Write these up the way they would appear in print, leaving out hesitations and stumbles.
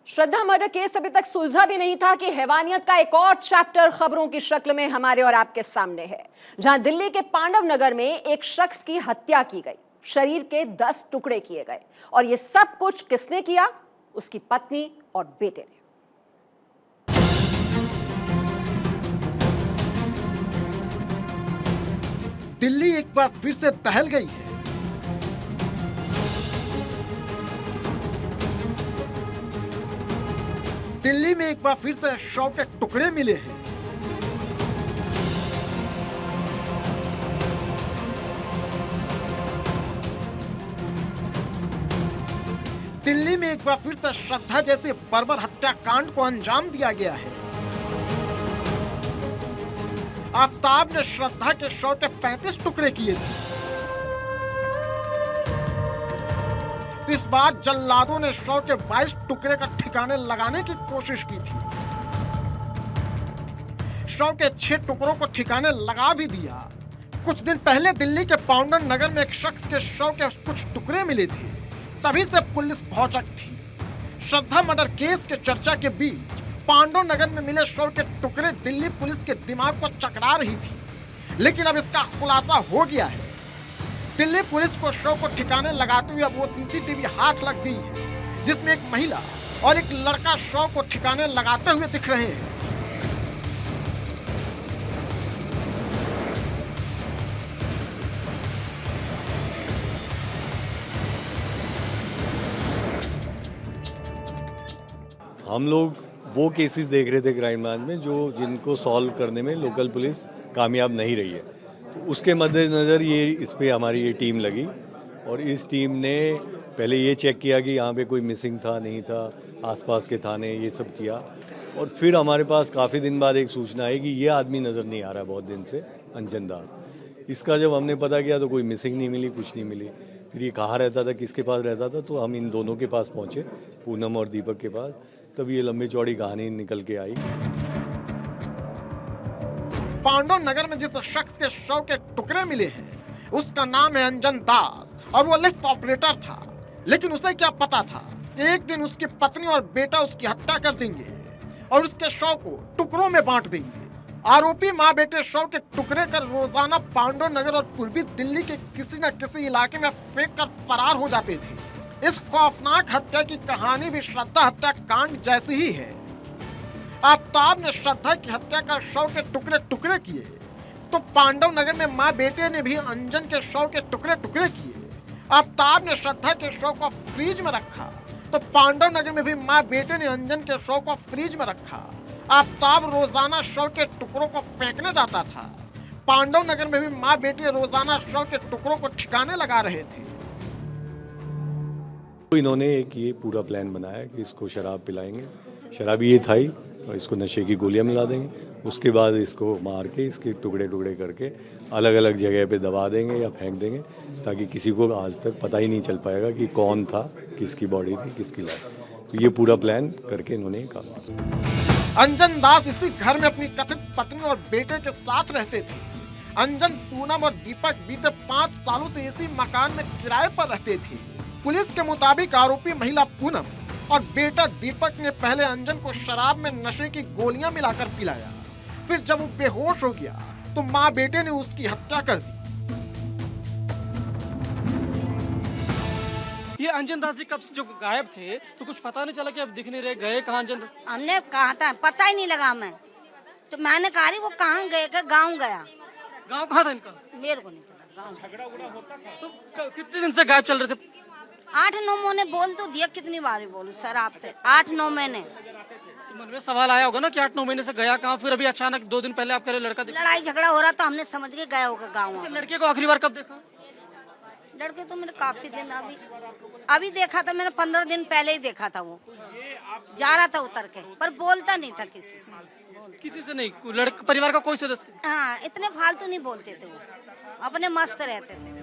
श्रद्धा murder case अभी तक सुलझा भी नहीं था कि हैवानियत का एक और चैप्टर खबरों की शक्ल में हमारे और आपके सामने है, जहां दिल्ली के पांडव नगर में एक शख्स की हत्या की गई, शरीर के 10 टुकड़े किए गए। और यह सब कुछ किसने किया? उसकी पत्नी और बेटे ने। दिल्ली एक बार फिर से दहल गई है। दिल्ली में एक बार फिर से शव के टुकड़े मिले हैं। दिल्ली में एक बार फिर से श्रद्धा जैसे बर्बर हत्याकांड को अंजाम दिया गया है। आफ्ताब ने श्रद्धा के शव के 35 टुकड़े किए थे। इस बार जल्लादों ने शव के 22 टुकड़े का ठिकाने लगाने की कोशिश की थी। शव के 6 टुकड़ों को ठिकाने लगा भी दिया। कुछ दिन पहले दिल्ली के पाउंडर नगर में एक शख्स के शव के कुछ टुकड़े मिले थे, तभी से पुलिस भौचक थी। श्रद्धा मर्डर केस के चर्चा के बीच पांडव नगर में मिले शव के टुकड़े दिल्ली पुलिस के दिमाग को चकरा रही थी, लेकिन अब इसका खुलासा हो गया है। दिल्ली पुलिस को शव को ठिकाने लगाते हुए अब वो सीसीटीवी हाथ लग गई है, जिसमें एक महिला और एक लड़का शव को ठिकाने लगाते हुए दिख रहे हैं। हम लोग वो केसेस देख रहे थे क्राइम ब्रांच में जिनको सॉल्व करने में लोकल पुलिस कामयाब नहीं रही है, तो उसके मद्देनज़र इस पे हमारी ये टीम लगी और इस टीम ने पहले ये चेक किया कि यहाँ पे कोई मिसिंग था नहीं था, आसपास के थाने ये सब किया। और फिर हमारे पास काफ़ी दिन बाद एक सूचना आई कि ये आदमी नज़र नहीं आ रहा बहुत दिन से, अंजन दास। इसका जब हमने पता किया तो कोई मिसिंग नहीं मिली, कुछ नहीं मिली। फिर ये कहाँ रहता था, किसके पास रहता था, तो हम इन दोनों के पास पहुँचे, पूनम और दीपक के पास। तब ये लंबी चौड़ी कहानी निकल के आई। पांडव नगर में जिस शख्स के शव के टुकड़े मिले हैं उसका नाम है अंजन दास और वो लिफ्ट ऑपरेटर था। लेकिन उसे क्या पता था कि एक दिन उसकी पत्नी और बेटा उसकी हत्या कर देंगे और उसके शव को टुकड़ों में बांट देंगे। आरोपी माँ बेटे शव के टुकड़े कर रोजाना पांडव नगर और पूर्वी दिल्ली के किसी न किसी इलाके में फेंक कर फरार हो जाते थे। इस खौफनाक हत्या की कहानी भी श्रद्धा हत्याकांड जैसी ही है। आफ्ताब ने श्रद्धा की हत्या कर शव के टुकड़े टुकड़े किए, तो पांडव नगर में माँ बेटे ने भी अंजन के शव के टुकड़े टुकड़े किए। आफ्ताब ने श्रद्धा के शव को फ्रीज में रखा, तो पांडव नगर में भी माँ बेटे ने अंजन के शव को फ्रीज में रखा। आफ्ताब रोजाना शव के टुकड़ों को फेंकने जाता था। पांडव नगर में भी माँ बेटे रोजाना शव के टुकड़ों को ठिकाने लगा रहे थे। तो इन्होंने एक ये पूरा प्लान बनाया कि इसको शराब पिलाएंगे, शराबी ये था ही, और इसको नशे की गोलियां मिला देंगे। उसके बाद इसको मार के इसके टुकड़े टुकड़े करके अलग अलग जगह पे दबा देंगे या फेंक देंगे, ताकि किसी को आज तक पता ही नहीं चल पाएगा कि कौन था, किसकी बॉडी थी, किसकी लाश। तो ये पूरा प्लान करके इन्होंने काम किया। अंजन दास इसी घर में अपनी कथित पत्नी और बेटे के साथ रहते थे। अंजन, पूनम और दीपक बीते 5 सालों से इसी मकान में किराए पर रहते थे। पुलिस के मुताबिक आरोपी महिला पूनम और बेटा दीपक ने पहले अंजन को शराब में नशे की गोलियां मिलाकर पिलाया। फिर जब वो बेहोश हो गया तो माँ बेटे ने उसकी हत्या कर दी। ये अंजन दास जी कब से जो गायब थे, तो कुछ पता नहीं चला कि अब दिख नहीं रहे, गए कहाँ अंजन? हमने कहा था, पता ही नहीं लगा। मैं तो मैंने कहा वो कहाँ गए थे, गाँव गया। गाँव कहाँ था इनका? मेरे को नहीं पता। गाँव झगड़ा उगड़ा होता था तो कितने दिन से गायब चल रहे थे? 8-9 महीने बोल तो दिया, कितनी बार बोलूं सर आपसे, 8-9 महीने। मन में सवाल आया होगा ना कि 8-9 महीने से गया कहाँ, फिर अभी अचानक 2 दिन पहले आपका लड़का दिखा। लड़ाई झगड़ा हो रहा तो हमने समझ के गया होगा गाँव। लड़के को आखिरी बार कब देखा? लड़के तो मैंने काफी दिन अभी देखा था। मैंने 15 दिन पहले ही देखा था। वो जा रहा था उतर के, पर बोलता नहीं था किसी से। किसी से नहीं? लड़के परिवार का कोई सदस्य? हाँ, इतने फालतू नहीं बोलते थे वो, अपने मस्त रहते थे।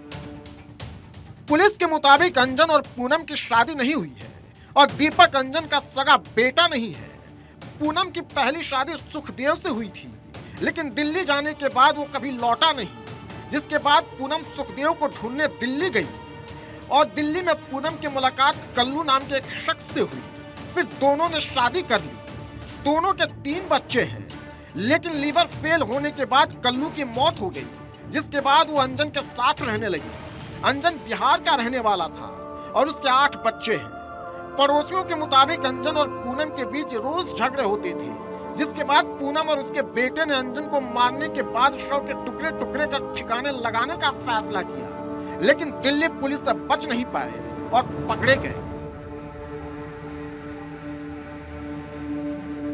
पुलिस के मुताबिक अंजन और पूनम की शादी नहीं हुई है और दीपक अंजन का सगा बेटा नहीं है। पूनम की पहली शादी सुखदेव से हुई थी, लेकिन दिल्ली जाने के बाद वो कभी लौटा नहीं, जिसके बाद पूनम सुखदेव को ढूंढने दिल्ली गई और दिल्ली में पूनम की मुलाकात कल्लू नाम के एक शख्स से हुई। फिर दोनों ने शादी कर ली। दोनों के 3 बच्चे हैं, लेकिन लीवर फेल होने के बाद कल्लू की मौत हो गई, जिसके बाद वो अंजन के साथ रहने लगी। अंजन बिहार का रहने वाला था और उसके 8 बच्चे हैं। पड़ोसियों के मुताबिक अंजन और पूनम के बीच रोज झगड़े होते थे, जिसके बाद पूनम और उसके बेटे ने अंजन को मारने के बाद शव के टुकड़े टुकड़े कर ठिकाने लगाने का फैसला किया, लेकिन दिल्ली पुलिस से बच नहीं पाए और पकड़े गए।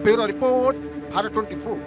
Bureau report, Bharat 24।